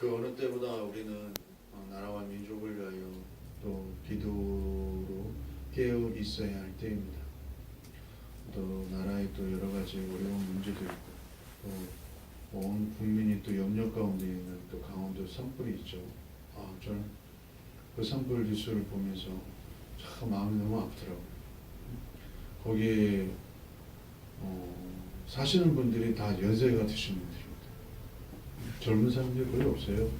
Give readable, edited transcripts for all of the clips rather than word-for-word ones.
그 어느 때보다 우리는 나라와 민족을 위하여 또 기도로 깨어 있어야 할 때입니다. 또 나라에 또 여러 가지 어려운 문제도 있고 또 온 국민이 또 염려 가운데 있는 또 강원도 산불이 있죠. 저는 그 산불 뉴스를 보면서 참 마음이 너무 아프더라고요. 거기에 사시는 분들이 다 연세가 드신 분들입니다. 젊은 사람들이 거의 없어요.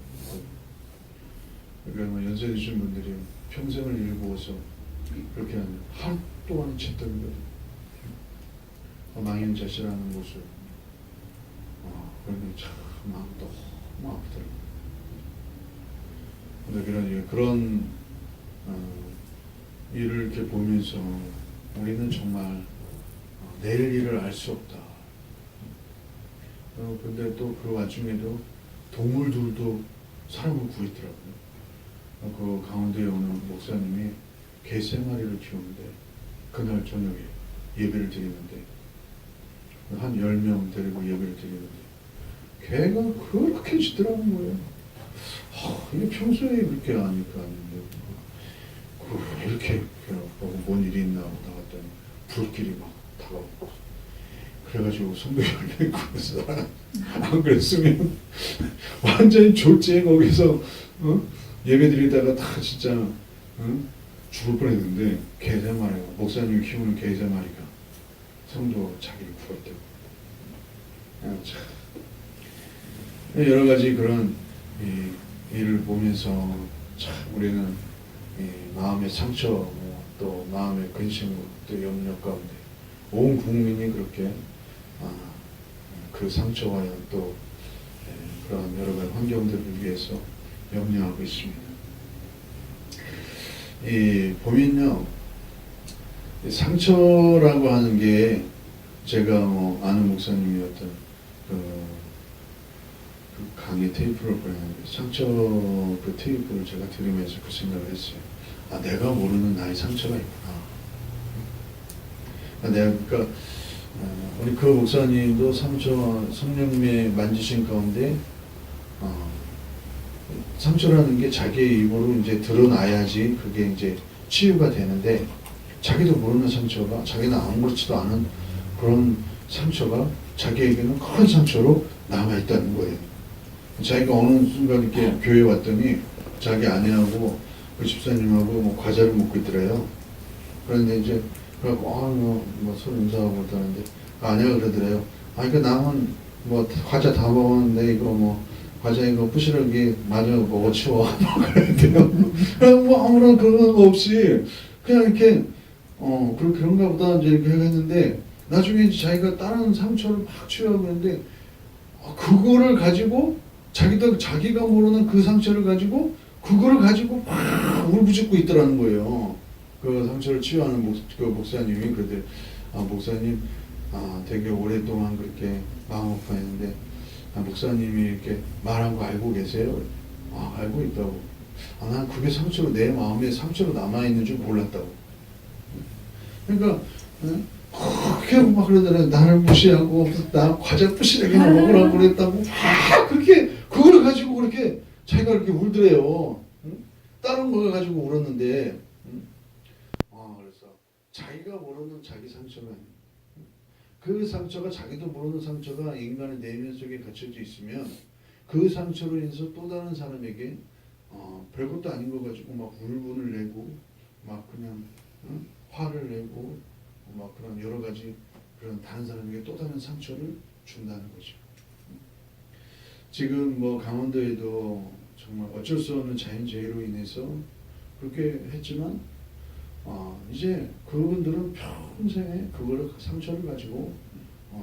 그러니까 뭐 연세 드신 분들이 평생을 일구어서 그렇게 하루 동안 짓던 망연자실하는 모습, 그러면 참 마음이 너무 아프더라고요. 근데 그런 일을 이렇게 보면서 우리는 정말 내일 일을 알 수 없다. 근데 또 그 와중에도 동물들도 사람을 구했더라고요. 그 강원도에 오는 목사님이 개 3마리를 키우는데 그날 저녁에 예배를 드리는데 한 10명 데리고 예배를 드리는데 개가 그렇게 짖더라는 거예요. 이게 평소에 그렇게 아니까 아닌데 이렇게 뭔 일이 있나 하고 나갔더니 불길이 막 다가오고 그래가지고 성도님을 구해서 안 그랬으면 완전히 졸지에 거기서 예배 드리다가 다 진짜 죽을 뻔했는데 개 3마리가 목사님이 키우는 개 3마리가 성도 자기를 구했대요. 여러 가지 그런 일을 보면서 참 우리는 마음의 상처 또 마음의 근심 또 염려 가운데 온 국민이 그렇게 그 상처와 또 그런 여러 가지 환경들을 위해서 염려하고 있습니다. 보면요, 상처라고 하는 게 제가 아는 목사님이었던 그 강의 테이프를 보냈는데 상처 그 테이프를 제가 들으면서 그 생각을 했어요. 내가 모르는 나의 상처가 있구나. 그러니까 우리 그 목사님도 성령님의 만지신 가운데 상처라는 게 자기의 입으로 이제 드러나야지 그게 이제 치유가 되는데 자기도 모르는 상처가 자기는 아무렇지도 않은 그런 상처가 자기에게는 큰 상처로 남아있다는 거예요. 자기가 어느 순간 이렇게 교회에 왔더니 자기 아내하고 그 집사님하고 과자를 먹고 있더래요. 그런데 이제 그래갖고 서로 인사하고 그러는데 아내가 그러더래요. 그러니까 나는 과자 다 먹었는데 이거 과자 이거 부스러기 마저 치워. 그랬대요. 아무런 그런 거 없이 그냥 이렇게 그런가 보다 이제 이렇게 했는데 나중에 이제 자기가 다른 상처를 막 치유하고 있는데 그거를 가지고 자기가 모르는 그 상처를 가지고 그거를 가지고 막 울부짖고 있더라는 거예요. 그 상처를 치유하는 그 목사님이 그러더니 목사님 되게 오랫동안 그렇게 마음 아파했는데 목사님이 이렇게 말한 거 알고 계세요? 알고 있다고. 난 그게 상처로 내 마음에 상처로 남아있는 줄 몰랐다고. 그러니까 그렇게 막 그러더라고요. 나를 무시하고 나 과자 부시래기나 먹으라고 그랬다고 그렇게 그걸 가지고 그렇게 자기가 그렇게 울더래요. 다른 걸 가지고 울었는데 그래서 자기가 모르는 자기 상처가 그 상처가 자기도 모르는 상처가 인간의 내면 속에 갇혀져 있으면 그 상처로 인해서 또 다른 사람에게 별것도 아닌 거 가지고 막 울분을 내고 막 그냥 화를 내고 막 그런 여러 가지 그런 다른 사람에게 또 다른 상처를 준다는 거죠. 지금 강원도에도 정말 어쩔 수 없는 자연재해로 인해서 그렇게 했지만 이제 그분들은 평생에 그거를 상처를 가지고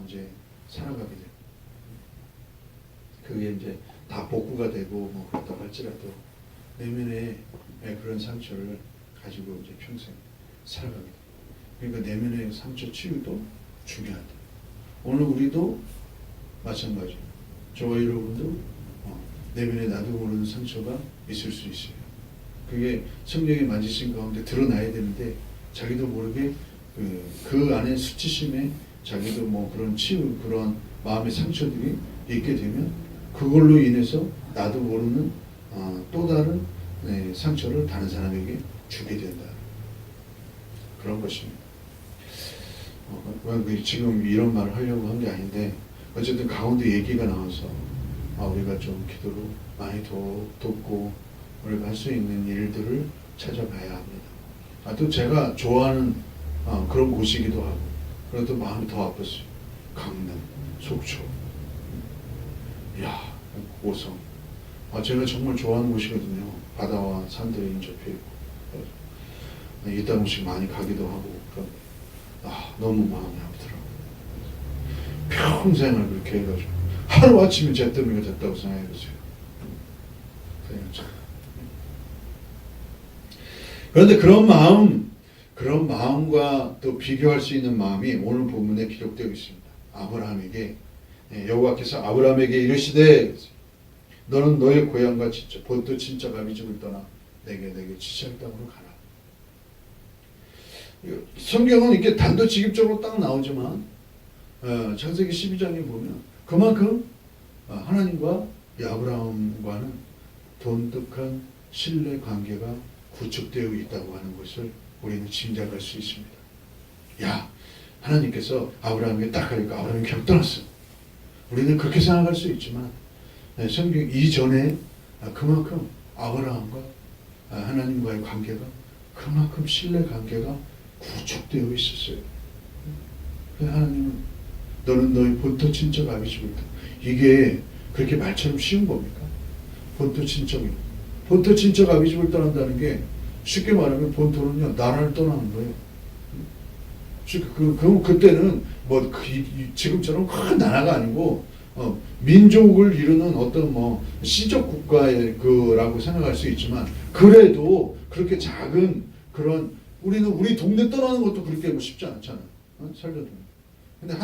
이제 살아가게 돼요. 그게 이제 다 복구가 되고 그렇다고 할지라도 내면에 그런 상처를 가지고 이제 평생 살아가게 돼요. 그러니까 내면의 상처 치유도 중요하다. 오늘 우리도 마찬가지예요. 저와 여러분도 내면에 나도 모르는 상처가 있을 수 있어요. 그게 성령의 만지신 가운데 드러나야 되는데 자기도 모르게 그 안에 수치심에 자기도 그런 치유 그런 마음의 상처들이 있게 되면 그걸로 인해서 나도 모르는 또 다른 상처를 다른 사람에게 주게 된다. 그런 것입니다. 지금 이런 말을 하려고 한 게 아닌데 어쨌든 가운데 얘기가 나와서 우리가 좀 기도로 많이 돕고 우리가 할 수 있는 일들을 찾아가야 합니다. 또 제가 좋아하는 그런 곳이기도 하고 그래도 마음이 더 아팠어요. 강릉, 속초, 고성. 제가 정말 좋아하는 곳이거든요. 바다와 산들이 인접해 있고 이따 한번씩 많이 가기도 하고 너무 마음이 아프더라고요. 평생을 그렇게 해가지고 하루아침에 잿더미가 됐다고 생각해보세요. 그런데 그런 마음과 또 비교할 수 있는 마음이 오늘 본문에 기록되어 있습니다. 아브라함에게 여호와께서 아브라함에게 이르시되 너는 너의 고향과 본토 친척 아비집을 떠나 내게 지시할 땅으로 가라. 성경은 이렇게 단도직입적으로 딱 나오지만 창세기 12장에 보면 그만큼 하나님과 이 아브라함과는 돈독한 신뢰 관계가 구축되어 있다고 하는 것을 우리는 짐작할 수 있습니다. 하나님께서 아브라함에게 딱 하니까 아브라함이 그냥 떠났어. 우리는 그렇게 생각할 수 있지만 성경 이전에 그만큼 아브라함과 하나님과의 관계가 그만큼 신뢰 관계가 구축되어 있었어요. 하나님은 너는 너희 본토 친척 아비집을 떠나. 이게 그렇게 말처럼 쉬운 겁니까? 본토 친척 아비집을 떠난다는 게 쉽게 말하면 본토는요 나라를 떠나는 거예요. 그때는 지금처럼 큰 나라가 아니고 민족을 이루는 어떤 시적 국가의 라고 생각할 수 있지만 그래도 그렇게 작은 그런 우리는 우리 동네 떠나는 것도 그렇게 쉽지 않잖아요. 살다 보면. 근데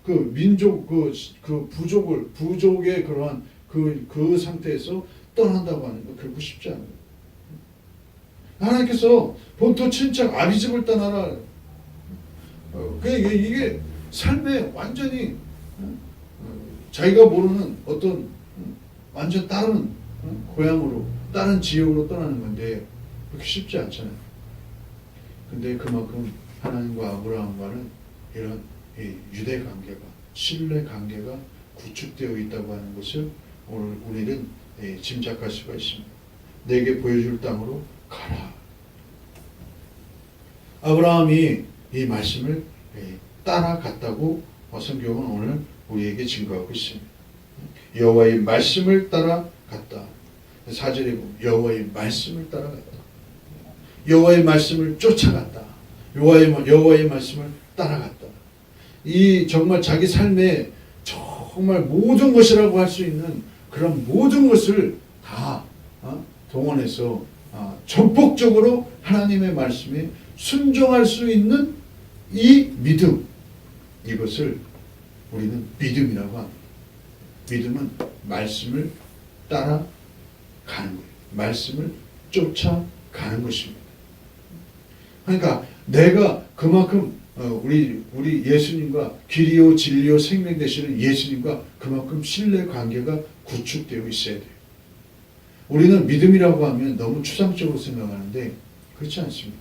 그 민족 그 부족의 그러한 그 상태에서 떠난다고 하는 거 결코 쉽지 않아요. 하나님께서 본토 친척 아비집을 떠나라. 이게 삶에 완전히 자기가 모르는 어떤 완전 다른 고향으로 다른 지역으로 떠나는 건데 그렇게 쉽지 않잖아요. 근데 그만큼 하나님과 아브라함과는 이런 유대 관계가 신뢰 관계가 구축되어 있다고 하는 것을 오늘 우리는 짐작할 수가 있습니다. 내게 보여줄 땅으로 가라. 아브라함이 이 말씀을 따라갔다고 성경은 오늘 우리에게 증거하고 있습니다. 여호와의 말씀을 따라갔다. 4절에 보면 여호와의 말씀을 따라갔다. 여호와의 말씀을 쫓아갔다. 여호와의 말씀을 따라갔다. 이 정말 자기 삶에 정말 모든 것이라고 할 수 있는 그런 모든 것을 다 동원해서 전폭적으로 하나님의 말씀에 순종할 수 있는 이 믿음, 이것을 우리는 믿음이라고 합니다. 믿음은 말씀을 따라가는 거예요. 말씀을 쫓아가는 것입니다. 그러니까 내가 그만큼 우리 예수님과 길이요 진리요 생명 되시는 예수님과 그만큼 신뢰 관계가 구축되어 있어야 돼요. 우리는 믿음이라고 하면 너무 추상적으로 생각하는데 그렇지 않습니다.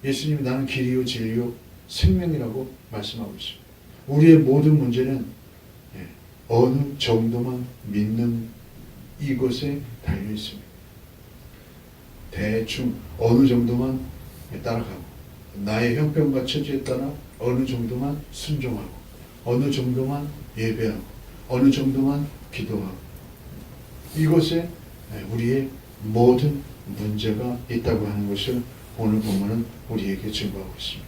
예수님이 나는 길이요 진리요 생명이라고 말씀하고 있습니다. 우리의 모든 문제는 어느 정도만 믿는 이것에 달려 있습니다. 대충 어느 정도만 따라가고 나의 형편과 처지에 따라 어느 정도만 순종하고 어느 정도만 예배하고 어느 정도만 기도하고 이것에 우리의 모든 문제가 있다고 하는 것을 오늘 본문은 우리에게 증거하고 있습니다.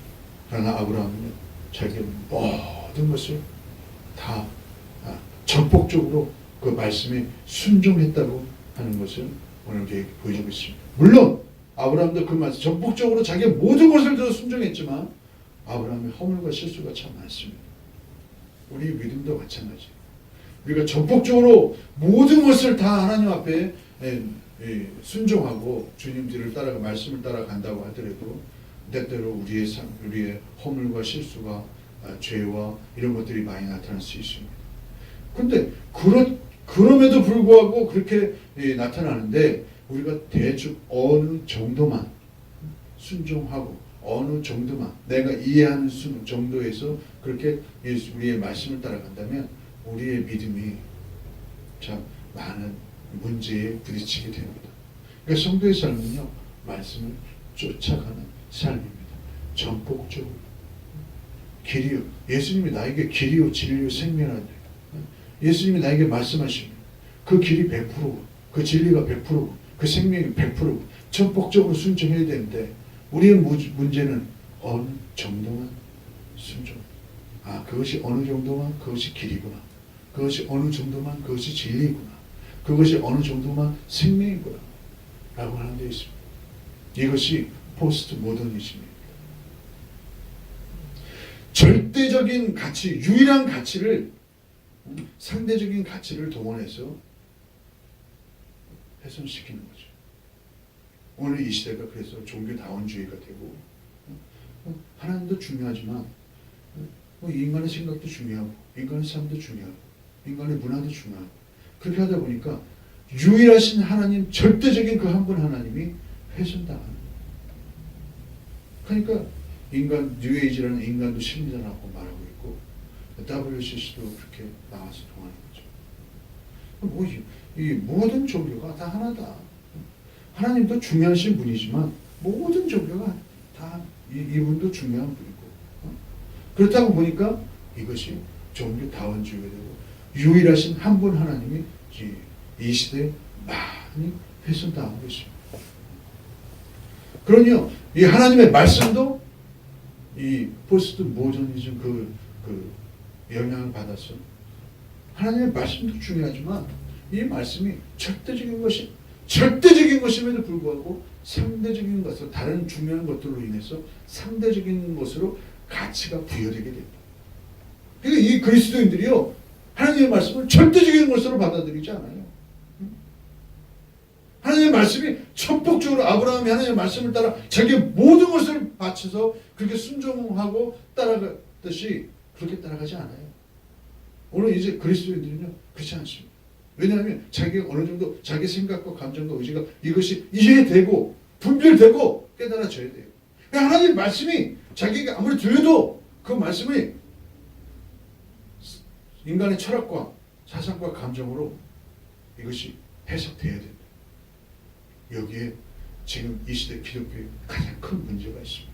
그러나 아브라함은 자기의 모든 것을 다 전폭적으로 그 말씀에 순종했다고 하는 것을 오늘 우리에게 보여주고 있습니다. 물론 아브라함도 그 말씀 전폭적으로 자기의 모든 것을 다 순종했지만 아브라함의 허물과 실수가 참 많습니다. 우리 믿음도 마찬가지. 우리가 전폭적으로 모든 것을 다 하나님 앞에 순종하고 주님 뒤를 따라가 말씀을 따라간다고 하더라도 때때로 우리의 허물과 실수가 죄와 이런 것들이 많이 나타날 수 있습니다. 근데 그럼에도 불구하고 그렇게 나타나는데 우리가 대충 어느 정도만 순종하고 어느 정도만 내가 이해하는 정도에서 그렇게 우리의 말씀을 따라간다면 우리의 믿음이 참 많은 문제에 부딪히게 됩니다. 그러니까 성도의 삶은요, 말씀을 쫓아가는 삶입니다. 전폭적으로. 길이요. 예수님이 나에게 길이요, 진리요, 생명이라. 예수님이 나에게 말씀하시면 그 길이 100%고, 그 진리가 100%고, 그 생명이 100%고, 전폭적으로 순종해야 되는데, 우리의 문제는 어느 정도만 순종. 아, 그것이 어느 정도만 그것이 길이구나. 그것이 어느 정도만 그것이 진리구나. 그것이 어느 정도만 생명이구나. 라고 하는 데 있습니다. 이것이 포스트 모더니즘입니다. 절대적인 가치, 유일한 가치를 상대적인 가치를 동원해서 훼손시키는 거죠. 오늘 이 시대가 그래서 종교다원주의가 되고 하나님도 중요하지만 인간의 생각도 중요하고 인간의 삶도 중요하고 인간의 문화도 중요하고 그렇게 하다 보니까 유일하신 하나님, 절대적인 그 한 분 하나님이 훼손당하는 거예요. 그러니까 인간, 뉴에이지라는 인간도 심리전하고 말하고 있고 WCC도 그렇게 나와서 통하는 거죠. 이 모든 종교가 다 하나다. 하나님도 중요하신 분이지만 모든 종교가 다 이분도 중요한 분이고 그렇다고 보니까 이것이 종교다원주의가 되고 유일하신 한 분 하나님이 이 시대에 많이 훼손당하고 있습니다. 그러니요, 이 하나님의 말씀도 이 포스트 모더니즘 그 영향을 받아서 하나님의 말씀도 중요하지만 이 말씀이 절대적인 것임에도 불구하고 상대적인 것으로 다른 중요한 것들로 인해서 상대적인 것으로 가치가 부여되게 됩니다. 그러니까 이 그리스도인들이요 하나님의 말씀을 절대적인 것으로 받아들이지 않아요. 하나님의 말씀이 전폭적으로 아브라함이 하나님의 말씀을 따라 자기의 모든 것을 바쳐서 그렇게 순종하고 따라갔듯이 그렇게 따라가지 않아요. 오늘 이제 그리스도인들은요 그렇지 않습니다. 왜냐하면 자기가 어느 정도 자기 생각과 감정과 의지가 이것이 이해되고 분별되고 깨달아져야 돼요. 그러니까 하나님의 말씀이 자기가 아무리 들려도 그 말씀이 인간의 철학과 사상과 감정으로 이것이 해석돼야 된다. 여기에 지금 이 시대 기독교에 가장 큰 문제가 있습니다.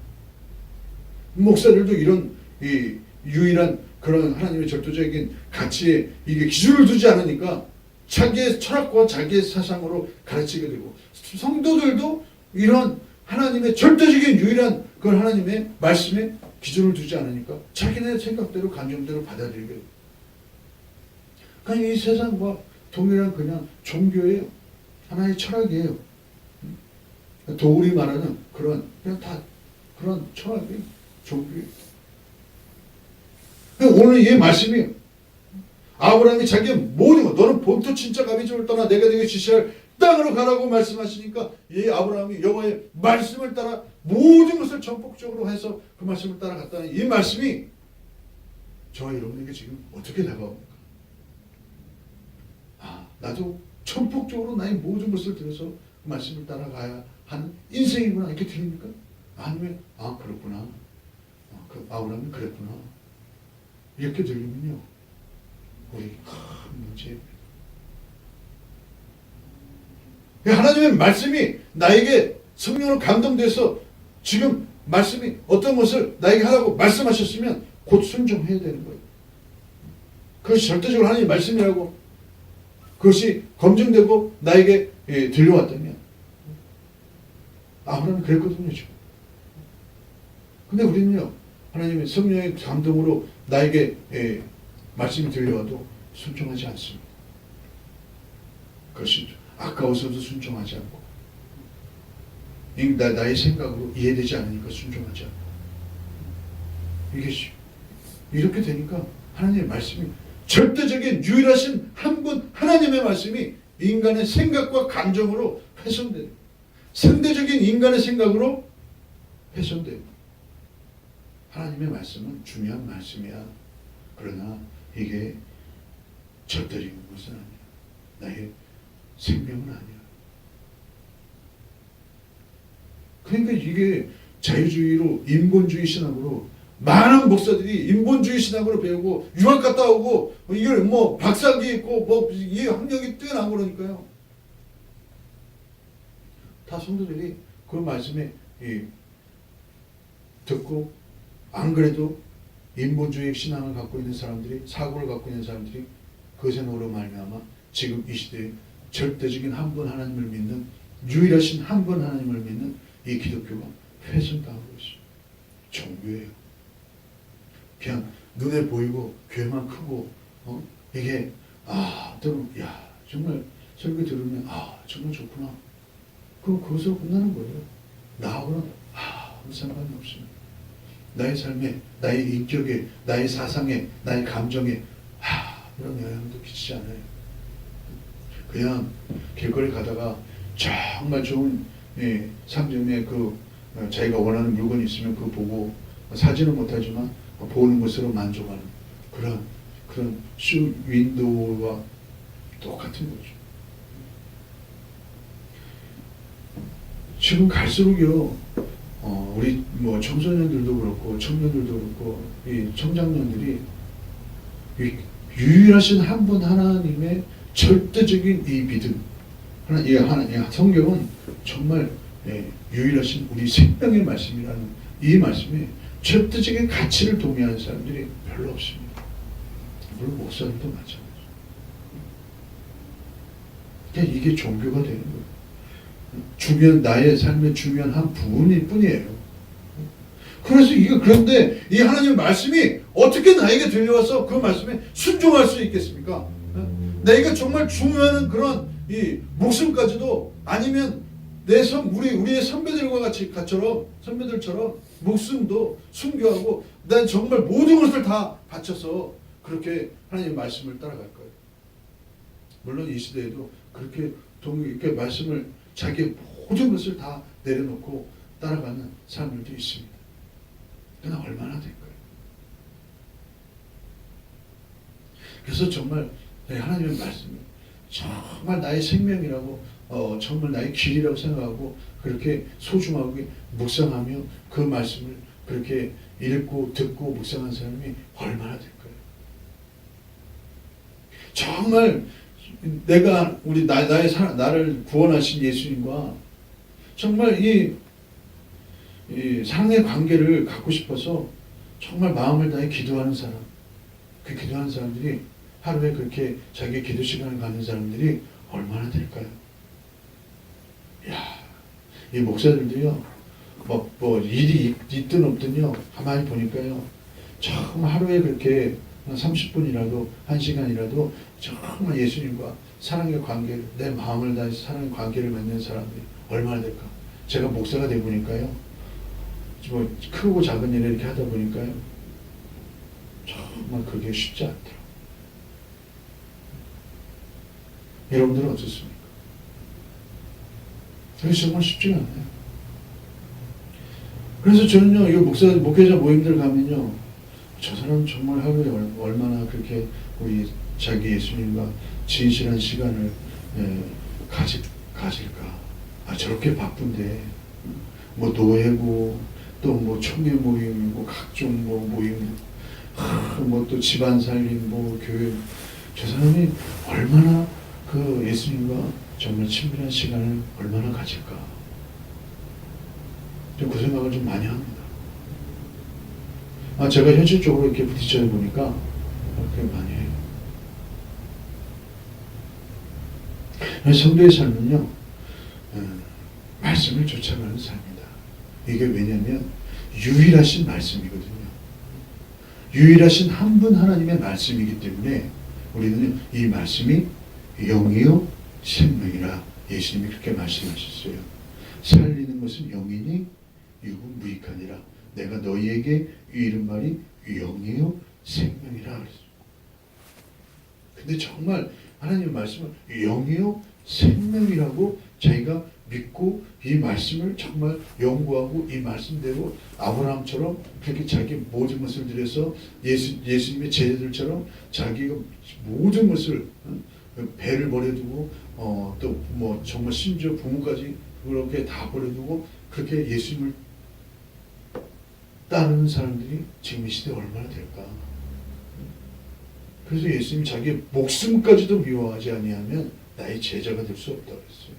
목사들도 이런 유일한 그런 하나님의 절도적인 가치에 이게 기준을 두지 않으니까 자기의 철학과 자기의 사상으로 가르치게 되고 성도들도 이런 하나님의 절대적인 유일한 그런 하나님의 말씀에 기준을 두지 않으니까 자기네 생각대로 감정대로 받아들이게 돼요. 그냥 이 세상과 동일한 그냥 종교예요. 하나의 철학이에요. 도울이 말하는 그런 그냥 다 그런 철학이 종교예요. 오늘 이 말씀이 아브라함이 자기의 모든 것 너는 본토 친척 아비집을 떠나 내가 네게 지시할 땅으로 가라고 말씀하시니까 이 아브라함이 여호와의 말씀을 따라 모든 것을 전폭적으로 해서 그 말씀을 따라갔다는 이 말씀이 저와 여러분에게 지금 어떻게 다가옵니까? 아, 나도 전폭적으로 나의 모든 것을 들여서 그 말씀을 따라가야 하는 인생이구나 이렇게 들립니까? 아니면 그렇구나. 그 아브라함이 그랬구나. 이렇게 들리면요. 우리 큰 문제입니다. 하나님의 말씀이 나에게 성령으로 감동돼서 지금 말씀이 어떤 것을 나에게 하라고 말씀하셨으면 곧 순종해야 되는 거예요. 그것이 절대적으로 하나님의 말씀이라고 그것이 검증되고 나에게 들려왔다면 아브라함이 그랬거든요. 지금. 근데 우리는요. 하나님의 성령의 감동으로 나에게 말씀이 들려와도 순종하지 않습니다. 그것이 아까워서도 순종하지 않고 나의 생각으로 이해되지 않으니까 순종하지 않고 이게 이렇게 되니까 하나님의 말씀이 절대적인 유일하신 한 분 하나님의 말씀이 인간의 생각과 감정으로 훼손돼요. 상대적인 인간의 생각으로 훼손돼요. 하나님의 말씀은 중요한 말씀이야. 그러나 이게 절대적인 것은 아니야. 나의 생명은 아니야. 그러니까 이게 자유주의로 인본주의 신학으로 많은 목사들이 인본주의 신학으로 배우고 유학 갔다 오고 이걸 뭐 박사학위 있고 뭐 이 학력이 뛰어나고 그러니까요. 다 성도들이 그 말씀에 듣고 안 그래도 인본주의 신앙을 갖고 있는 사람들이 사고를 갖고 있는 사람들이 그것에 노로 말미암아 지금 이 시대에 절대적인 한 분 하나님을 믿는 유일하신 한 분 하나님을 믿는 이 기독교가 훼손당하고 있어요. 종교예요. 그냥 눈에 보이고 귀에만 크고 이게 야 정말 설교 들으면 정말 좋구나. 그럼 거기서 끝나는 거예요. 나하고는 아무 상관이 없습니다. 나의 삶에, 나의 인격에, 나의 사상에, 나의 감정에 그런 영향도 끼치지 않아요. 그냥 길거리 가다가 정말 좋은 상점에 자기가 원하는 물건이 있으면 그거 보고 사지는 못하지만 보는 것으로 만족하는 그런 쇼 윈도우와 똑같은 거죠. 지금 갈수록요, 우리 뭐 청소년들도 그렇고 청년들도 그렇고 이 청장년들이 유일하신 한 분 하나님의 절대적인 이 믿음, 하나님 성경은 정말 유일하신 우리 생명의 말씀이라는 이 말씀에 절대적인 가치를 동의하는 사람들이 별로 없습니다. 물론 목사들도 마찬가지죠. 그러니까 이게 종교가 되는 거예요. 나의 삶의 중요한 한 부분일 뿐이에요. 그래서 그런데 이 하나님의 말씀이 어떻게 나에게 들려와서 그 말씀에 순종할 수 있겠습니까? 내가 정말 중요한 그런 이 목숨까지도 아니면 우리의 선배들처럼 목숨도 순교하고 난 정말 모든 것을 다 바쳐서 그렇게 하나님의 말씀을 따라갈 거예요. 물론 이 시대에도 이렇게 말씀을 자기의 모든 것을 다 내려놓고 따라가는 사람들도 있습니다. 그러나 얼마나 될까요? 그래서 정말 하나님의 말씀을 정말 나의 생명이라고 정말 나의 길이라고 생각하고 그렇게 소중하고 묵상하며 그 말씀을 그렇게 읽고 듣고 묵상한 사람이 얼마나 될까요? 정말 나를 구원하신 예수님과 정말 이 사랑의 관계를 갖고 싶어서 정말 마음을 다해 기도하는 사람, 그 기도하는 사람들이 하루에 그렇게 자기 기도 시간을 갖는 사람들이 얼마나 될까요? 이 목사들도요, 뭐 일이 있든 없든요, 가만히 보니까요, 정말 하루에 그렇게 30분이라도 1시간이라도 정말 예수님과 사랑의 관계를, 내 마음을 다해서 사랑의 관계를 맺는 사람들이 얼마나 될까? 제가 목사가 돼 보니까요, 뭐 크고 작은 일을 이렇게 하다 보니까요, 정말 그게 쉽지 않더라고요. 여러분들은 어떻습니까? 그게 정말 쉽지가 않아요. 그래서 저는요, 이 목회자 모임들 가면요, 저 사람 정말 하루에 얼마나 그렇게 우리 자기 예수님과 진실한 시간을 가질까. 저렇게 바쁜데, 뭐 노예고, 또 뭐 청년 모임이고, 각종 뭐 모임, 뭐 또 집안 살림, 뭐 교회, 저 사람이 얼마나 그 예수님과 정말 친밀한 시간을 얼마나 가질까. 그 생각을 좀 많이 합니다. 제가 현실적으로 이렇게 부딪혀 보니까 그렇게 많이 해요. 성도의 삶은요, 말씀을 쫓아가는 삶이다. 이게 왜냐면 유일하신 말씀이거든요. 유일하신 한 분 하나님의 말씀이기 때문에 우리는 이 말씀이 영이요 생명이라 예수님이 그렇게 말씀하셨어요. 살리는 것은 영이니 육은 무익하니라. 내가 너희에게 이른 말이 영이요 생명이라 그랬어요. 근데 정말 하나님의 말씀은 영이요 생명이라고 자기가 믿고 이 말씀을 정말 연구하고 이 말씀대로 아브라함처럼 그렇게 자기 모든 것을 들여서 예수님의 제자들처럼 자기가 모든 것을 배를 버려두고 또 뭐 정말 심지어 부모까지 그렇게 다 버려두고 그렇게 예수님을 따르는 사람들이 지금 이 시대에 얼마나 될까? 그래서 예수님이 자기의 목숨까지도 미워하지 아니하면 나의 제자가 될 수 없다고 했어요.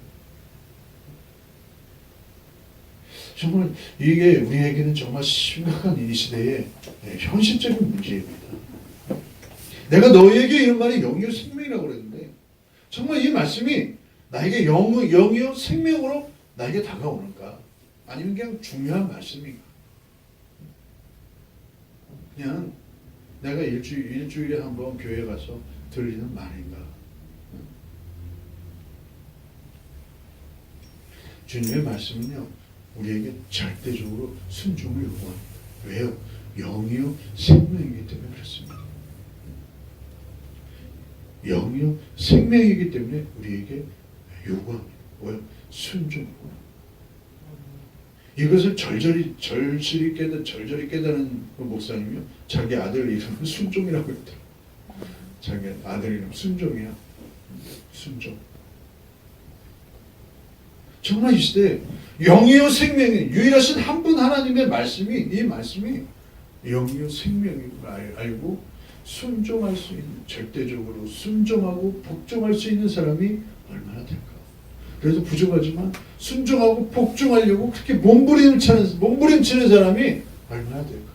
정말 이게 우리에게는 정말 심각한 이 시대의 현실적인 문제입니다. 내가 너희에게 이런 말이 영이요 생명이라고 그랬는데 정말 이 말씀이 나에게 영이요 생명으로 나에게 다가오는가? 아니면 그냥 중요한 말씀인가? 그냥 내가 일주일에 한 번 교회 가서 들리는 말인가? 주님의 말씀은요, 우리에게 절대적으로 순종을 요구합니다. 왜요? 영이요 생명이기 때문에 그렇습니다. 영이요 생명이기 때문에 우리에게 요구합니다. 뭐요? 순종. 이것을 절실히 깨달은 그 목사님이요, 자기 아들 이름은 순종이라고 했더라고요. 자기 아들 이름 순종이야. 순종. 정말 이 시대에 영이요 생명이 유일하신 한 분 하나님의 말씀이, 이 말씀이 영이요 생명인 걸 알고 순종할 수 있는, 절대적으로 순종하고 복종할 수 있는 사람이 얼마나 될까? 그래서 부족하지만 순종하고 복종하려고 그렇게 몸부림치는 사람이 얼마나 될까?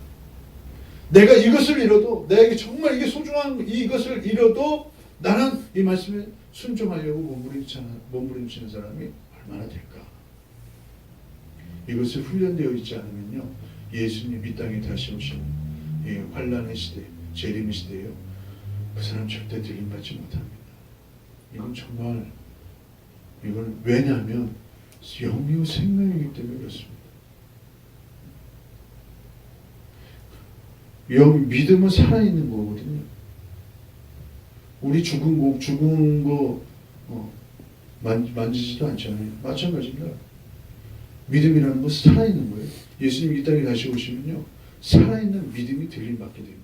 내가 이것을 잃어도, 내게 정말 이게 소중한 이것을 잃어도 나는 이 말씀에 순종하려고 몸부림치는 사람이 얼마나 될까? 이것이 훈련되어 있지 않으면요, 예수님 이 땅에 다시 오시는 이 환난의 시대, 재림의 시대에요, 그 사람 절대 들림받지 못합니다. 이건 정말, 이건 왜냐하면 영이요 생명이기 때문에 그렇습니다. 믿음은 살아있는 거거든요. 우리 죽은 거 만지지도 않잖아요. 마찬가지입니다. 믿음이라는 것은 살아있는 거예요. 예수님이 이 땅에 다시 오시면요, 살아있는 믿음이 들림받게 됩니다.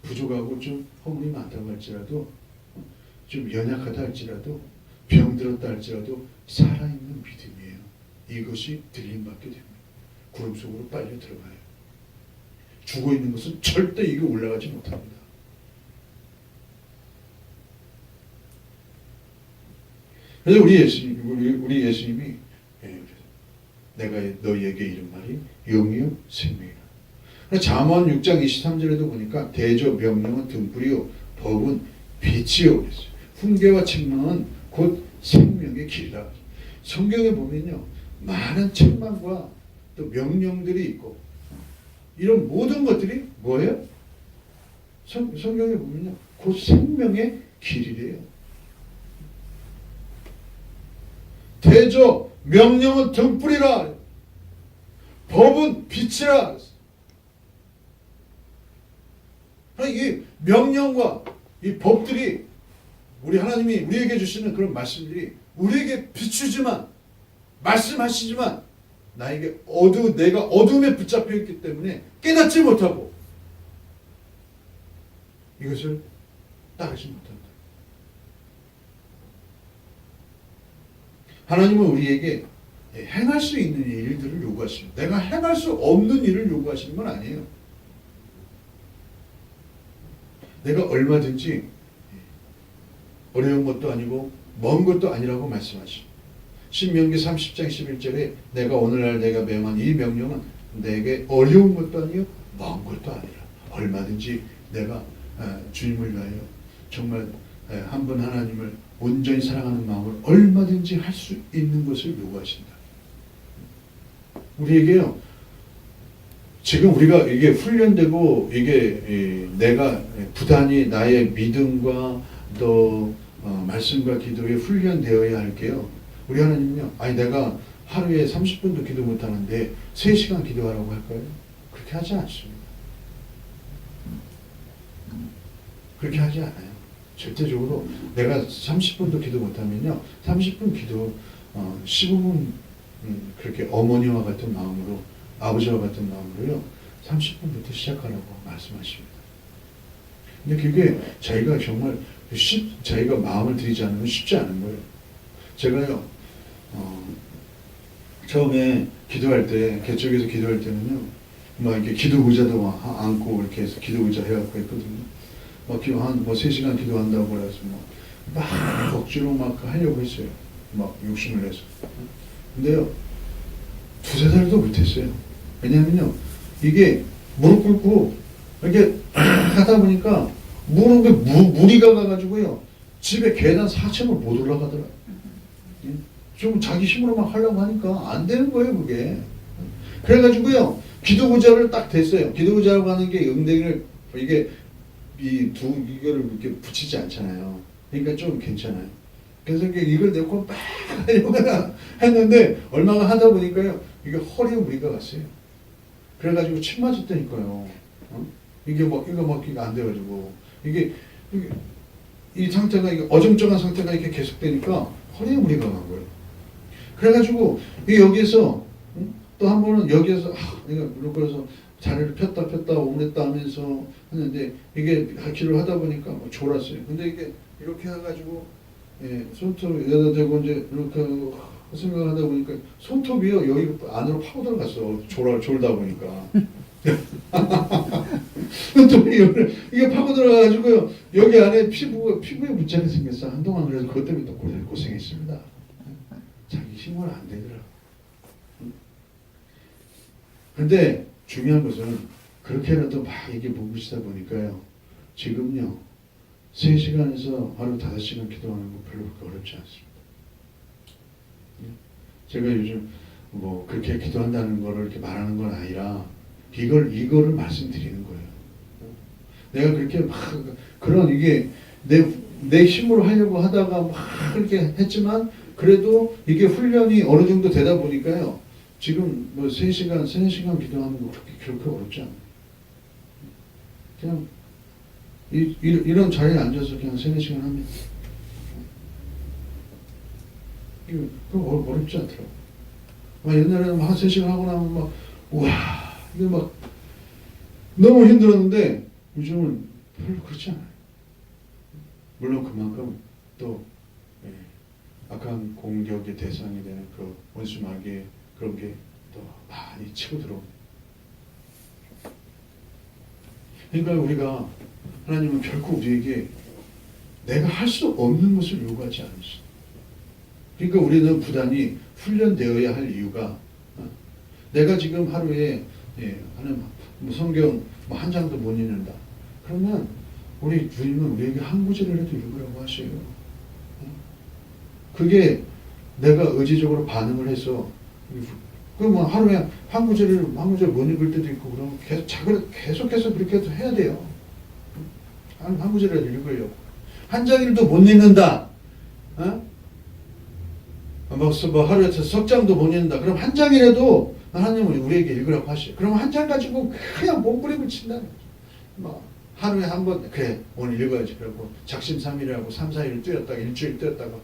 부족하고 좀 허물이 많다고 할지라도, 좀 연약하다 할지라도, 병들었다 할지라도 살아있는 믿음이에요. 이것이 들림받게 됩니다. 구름 속으로 빨려 들어가요. 죽어있는 것은 절대 이게 올라가지 못합니다. 그래서 우리 예수님이 내가 너희에게 이른 말이 영이요 생명이라. 잠언 6장 23절에도 보니까 대저 명령은 등불이요 법은 빛이요 그랬어요. 훈계와 책망은 곧 생명의 길이라. 성경에 보면요, 많은 책망과 또 명령들이 있고 이런 모든 것들이 뭐예요? 성경에 보면요, 곧 생명의 길이래요. 대저 명령은 등불이라, 법은 빛이라. 이 명령과 이 법들이, 우리 하나님이 우리에게 주시는 그런 말씀들이 우리에게 비추지만, 말씀하시지만 내가 어둠에 붙잡혀 있기 때문에 깨닫지 못하고 이것을 따르지 못한다. 하나님은 우리에게 행할 수 있는 일들을 요구하십니다. 내가 행할 수 없는 일을 요구하시는 건 아니에요. 내가 얼마든지 어려운 것도 아니고 먼 것도 아니라고 말씀하십니다. 신명기 30장 11절에 내가 오늘날 내가 명한 이 명령은 내게 어려운 것도 아니요 먼 것도 아니라 얼마든지 내가 주님을 위하여 정말 한 분 하나님을 온전히 사랑하는 마음을 얼마든지 할 수 있는 것을 요구하신다. 우리에게요, 지금 우리가 이게 훈련되고 이게 내가 부단히 나의 믿음과 또 말씀과 기도에 훈련되어야 할게요. 우리 하나님은요, 아니 내가 하루에 30분도 기도 못하는데 3시간 기도하라고 할까요? 그렇게 하지 않습니다. 그렇게 하지 않아요. 절대적으로 내가 30분도 기도 못하면요, 30분 기도 15분 그렇게 어머니와 같은 마음으로, 아버지와 같은 마음으로요 30분부터 시작하라고 말씀하십니다. 근데 그게 자기가 정말 자기가 마음을 들이지 않으면 쉽지 않은 거예요. 제가요, 처음에 기도할 때, 개척에서 기도할 때는요, 막 이렇게 기도 의자도 막 안고 이렇게 해서 기도 의자 해갖고 했거든요. 막 기도 뭐 3시간 기도한다고 그래서 막 억지로 막 하려고 했어요. 막 욕심을 내서. 근데요, 2-3달도 못했어요. 왜냐면요, 이게 무릎 꿇고 이렇게 하다 보니까 무릎에 무리가 가가지고요, 집에 계단 4층을 못 올라가더라고요. 좀 자기 힘으로 막 하려고 하니까 안 되는 거예요, 그게. 그래가지고요, 기도 의자를 딱 댔어요. 기도 의자라고 하는 게 엉덩이를, 이게, 이거를 이렇게 붙이지 않잖아요. 그러니까 좀 괜찮아요. 그래서 이걸 내고 막 하려고 했는데, 얼마나 하다 보니까요, 이게 허리에 무리가 갔어요. 그래가지고 침 맞았다니까요. 이게 안 돼가지고. 이 상태가, 이게 어정쩡한 상태가 이렇게 계속되니까 허리에 무리가 간 거예요. 그래가지고, 여기에서, 또 한 번은 여기에서, 내가 그래서 자리를 폈다 오므렸다 하면서 하는데, 이게 기도를 하다 보니까 뭐 졸았어요. 근데 이게 이렇게 해가지고, 손톱에다 대고 이제 이렇게 하고 생각하다 보니까 손톱이요, 여기 안으로 파고 들어갔어. 졸다 보니까. 손톱이 이게 파고 들어가가지고요, 여기 안에 피부에 문자가 생겼어. 한동안 그래서 그것 때문에 또 고생했습니다. 자기 힘은 안 되더라. 근데 중요한 것은 그렇게라도 막 이게 몸부시다 보니까요, 지금요, 3시간에서 하루 5시간 기도하는 거 별로 그렇게 어렵지 않습니다. 제가 요즘 뭐 그렇게 기도한다는 거를 이렇게 말하는 건 아니라 이거를 말씀드리는 거예요. 내가 그렇게 막 그런 이게 내 힘으로 하려고 하다가 막 그렇게 했지만 그래도 이게 훈련이 어느 정도 되다 보니까요, 지금 뭐 3시간 기도하는 거 그렇게 어렵지 않아요. 그냥 이런 자리에 앉아서 그냥 3-4시간 하면 이거 어렵지 않더라고. 막 옛날에는 막 3시간 하고 나면 막 우와, 이게 막 너무 힘들었는데 요즘은 별로 그렇지 않아요. 물론 그만큼 또 악한 공격의 대상이 되는 그 원수 마귀의 그런 게 또 많이 치고 들어옵니다. 그러니까 우리가, 하나님은 결코 우리에게 내가 할 수 없는 것을 요구하지 않으시다. 그러니까 우리는 부단히 훈련되어야 할 이유가, 내가 지금 하루에 하는 성경 한 장도 못 읽는다. 그러면 우리 주님은 우리에게 한 구절이라도 읽으라고 하셔요. 그게 내가 의지적으로 반응을 해서, 뭐 하루에 한 구절 못 읽을 때도 있고, 그러면 계속해서 그렇게 해야 돼요. 한 구절이라도 읽으려고. 한 장일도 못 읽는다. 뭐 하루에 석 장도 못 읽는다. 그럼 한 장이라도 하나님은 우리에게 읽으라고 하시죠. 그럼 한 장 가지고 그냥 몸부림을 친다는 거죠. 뭐 하루에 한 번, 그래 오늘 읽어야지. 그러고 작심삼일하고 3-4일 뛰었다가 일주일 뛰었다가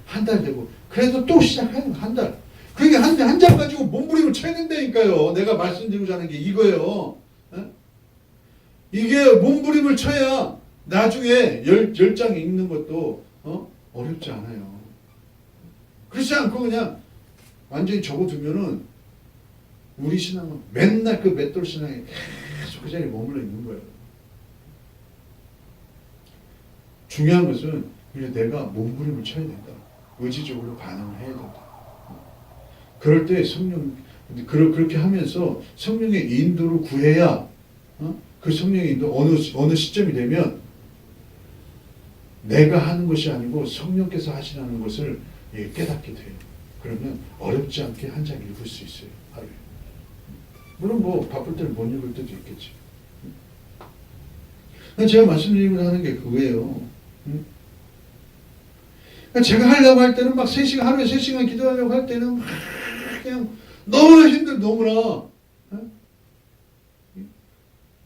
한 달 되고, 그래도 또 시작해요. 한 달. 그게 한 장 가지고 몸부림을 쳐야 된다니까요. 내가 말씀드리고자 하는 게 이거예요. 이게 몸부림을 쳐야 나중에 10장 읽는 것도 어렵지 않아요. 그렇지 않고 그냥 완전히 접어두면은 우리 신앙은 맨날 그 맷돌 신앙에 계속 그 자리에 머물러 있는 거예요. 중요한 것은 내가 몸부림을 쳐야 된다. 의지적으로 반응을 해야 된다. 그럴 때 그렇게 하면서 성령의 인도를 구해야, 그 성령의 인도 어느 시점이 되면 내가 하는 것이 아니고 성령께서 하시라는 것을 깨닫게 돼요. 그러면 어렵지 않게 한 장 읽을 수 있어요, 하루에. 물론 뭐 바쁠 때는 못 읽을 때도 있겠지. 제가 말씀드리고 하는 게 그거예요. 제가 하려고 할 때는 막 3시간, 하루에 3시간 기도하려고 할 때는 그냥 너무나 너무나.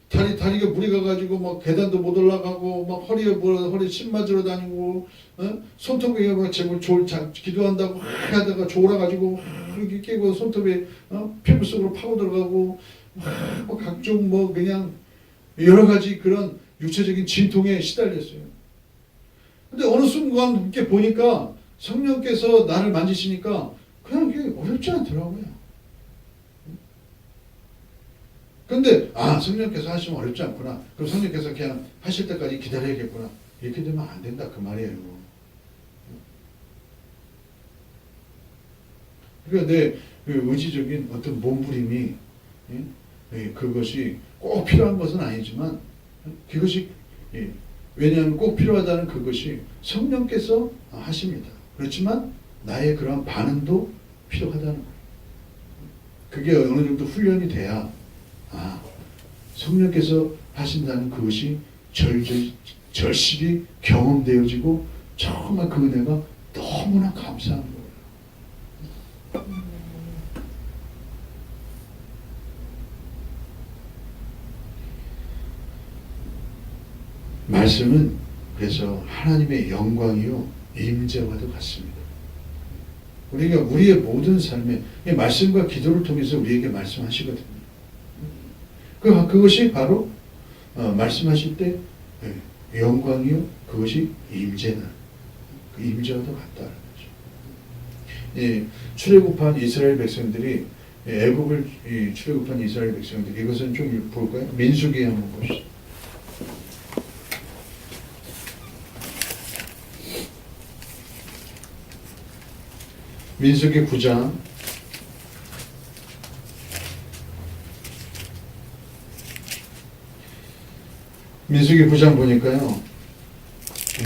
다리가 무리가 가지고 막 계단도 못 올라가고 막 허리 침 맞으러 다니고, 손톱에 막 제발 기도한다고 하다가 졸아가지고 이렇게 깨고 손톱에 피부 속으로 파고 들어가고 뭐 각종 그냥 여러 가지 그런 육체적인 진통에 시달렸어요. 근데 어느 순간 이렇게 보니까 성령께서 나를 만지시니까 그냥 이게 어렵지 않더라고요. 근데 성령께서 하시면 어렵지 않구나. 그럼 성령께서 그냥 하실 때까지 기다려야겠구나. 이렇게 되면 안 된다 그 말이에요. 그러니까 내 의지적인 어떤 몸부림이 그것이 꼭 필요한 것은 아니지만 그것이 왜냐하면 꼭 필요하다는 그것이 성령께서 하십니다. 그렇지만 나의 그런 반응도 필요하다는 거예요. 그게 어느 정도 훈련이 돼야 성령께서 하신다는 그것이 절실히 경험되어지고 정말 그 은혜가 너무나 감사한 거예요. 말씀은 그래서 하나님의 영광이요 임재와도 같습니다. 우리가 우리의 모든 삶에 말씀과 기도를 통해서 우리에게 말씀하시거든요. 그것이 바로 말씀하실 때 영광이요 그것이 임재는 그 임재와도 같다는 거죠. 출애굽한 이스라엘 백성들이 애굽을 출애굽한 이스라엘 백성들이 이것은 좀 볼까요? 민수기 한번 보시죠. 민수기 9장 민수기 9장 보니까요.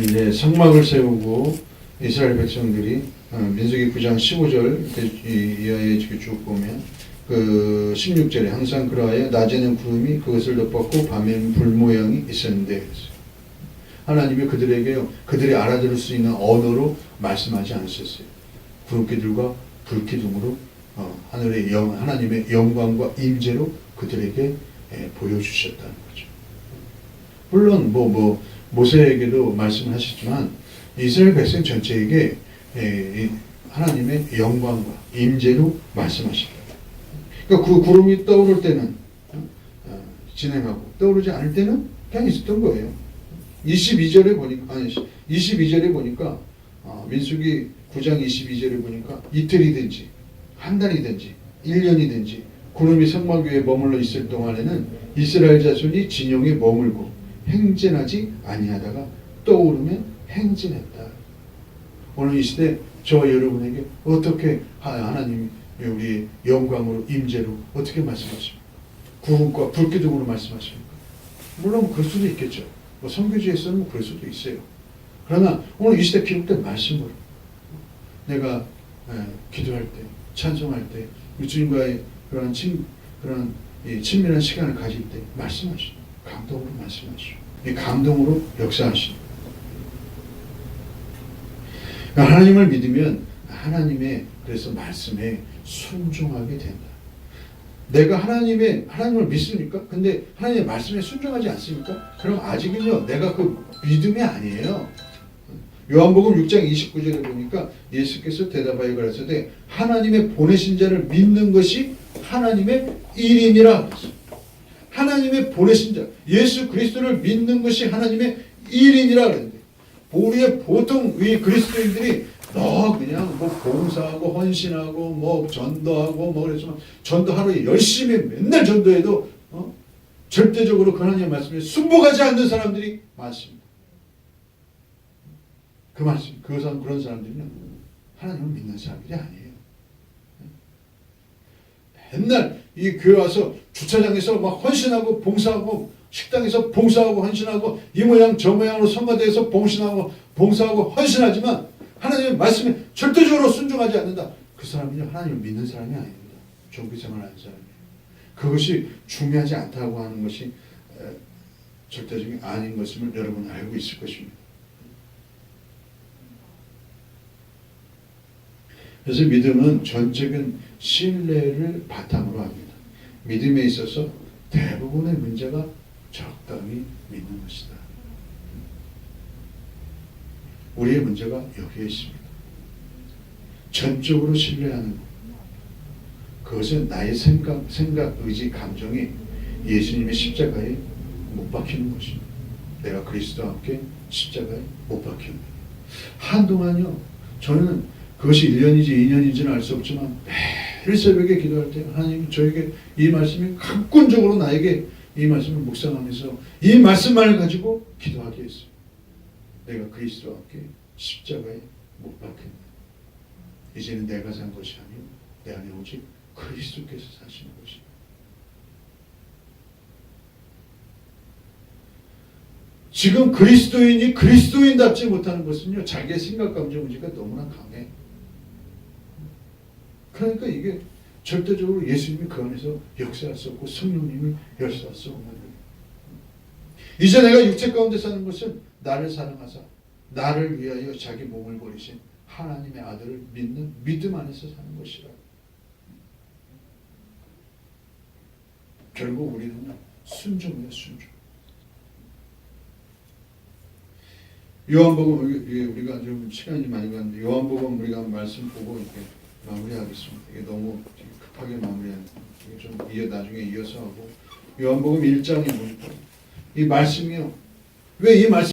이제 성막을 세우고 이스라엘 백성들이 민수기 9장 15절 이하에 쭉 보면 그 16절에 항상 그러하여 낮에는 구름이 그것을 덮었고 밤에는 불 모양이 있었는데 하나님이 그들이 알아들을 수 있는 언어로 말씀하지 않으셨어요. 구름기둥과 불기둥으로 하나님의 영광과 임재로 그들에게 보여주셨다는 거죠. 물론 모세에게도 말씀하셨지만 이스라엘 백성 전체에게 하나님의 영광과 임재로 말씀하셨다. 그러니까 그 구름이 떠오를 때는 진행하고 떠오르지 않을 때는 그냥 있었던 거예요. 22절에 보니까 민수기 9장 22절에 보니까 이틀이든지 한 달이든지 1년이든지 구름이 성막 위에 머물러 있을 동안에는 이스라엘 자손이 진영에 머물고 행진하지 아니하다가 떠오르면 행진했다. 오늘 이 시대 저와 여러분에게 어떻게 하나님이 우리의 영광으로 임재로 어떻게 말씀하십니까? 구름과 불기둥으로 말씀하십니까? 물론 그럴 수도 있겠죠. 선교지에서는 그럴 수도 있어요. 그러나 오늘 이 시대 기록된 말씀으로 내가 기도할 때, 찬송할 때, 주님과의 그런 친밀한 시간을 가질 때 말씀하시고 감동으로 말씀하시고 이 감동으로 역사하시고 하나님을 믿으면 하나님의 그래서 말씀에 순종하게 된다. 내가 하나님을 믿습니까? 근데 하나님의 말씀에 순종하지 않습니까? 그럼 아직은요 내가 그 믿음이 아니에요. 요한복음 6장 29절에 보니까 예수께서 대답하여 가라사대 하나님의 보내신 자를 믿는 것이 하나님의 일임이라 그랬어요. 하나님의 보내신 자 예수 그리스도를 믿는 것이 하나님의 일임이라 그랬는데 우리의 보통 우리 그리스도인들이 그냥 봉사하고 헌신하고 전도하고 그랬지만 전도 하루에 열심히 맨날 전도해도 절대적으로 그 하나님의 말씀에 순복하지 않는 사람들이 많습니다. 그런 사람들은 하나님을 믿는 사람들이 아니에요. 맨날 이 교회 와서 주차장에서 막 헌신하고 봉사하고 식당에서 봉사하고 헌신하고 이 모양 저 모양으로 선거대에서 봉사하고 헌신하지만 하나님의 말씀에 절대적으로 순종하지 않는다. 그 사람이 하나님을 믿는 사람이 아닙니다. 종교생활하는 사람이에요. 그것이 중요하지 않다고 하는 것이 절대적인 아닌 것을 여러분 알고 있을 것입니다. 그래서 믿음은 전적인 신뢰를 바탕으로 합니다. 믿음에 있어서 대부분의 문제가 적당히 믿는 것이다. 우리의 문제가 여기에 있습니다. 전적으로 신뢰하는 것. 그것은 나의 생각, 의지, 감정이 예수님의 십자가에 못 박히는 것입니다. 내가 그리스도와 함께 십자가에 못 박히는 거예요. 한동안요. 저는 그것이 1년인지 2년인지는 알 수 없지만 매일 새벽에 기도할 때 하나님 저에게 이 말씀이 강권적으로 나에게 이 말씀을 묵상하면서 이 말씀만을 가지고 기도하게 했어요. 내가 그리스도와 함께 십자가에 못 박혔네. 이제는 내가 산 것이 아니오 내 안에 오직 그리스도께서 사시는 것이다. 지금 그리스도인이 그리스도인답지 못하는 것은요, 자기의 생각 감정 의지가 너무나 강해. 그러니까 이게 절대적으로 예수님이 그 안에서 역사할 수 없고 성령님이 역사할 수 없는 거예요. 이제 내가 육체 가운데 사는 것은 나를 사랑하사 나를 위하여 자기 몸을 버리신 하나님의 아들을 믿는 믿음 안에서 사는 것이라. 결국 우리는요, 순종이에요, 순종. 요한복음 우리가 좀 시간이 많이 갔는데 요한복음 우리가 말씀 보고 이렇게 마무리하겠습니다. 이게 너무 급하게 마무리하는 이게 좀 나중에 이어서 하고 요한복음 1장에 보니까 이 말씀이요. 왜 이 말씀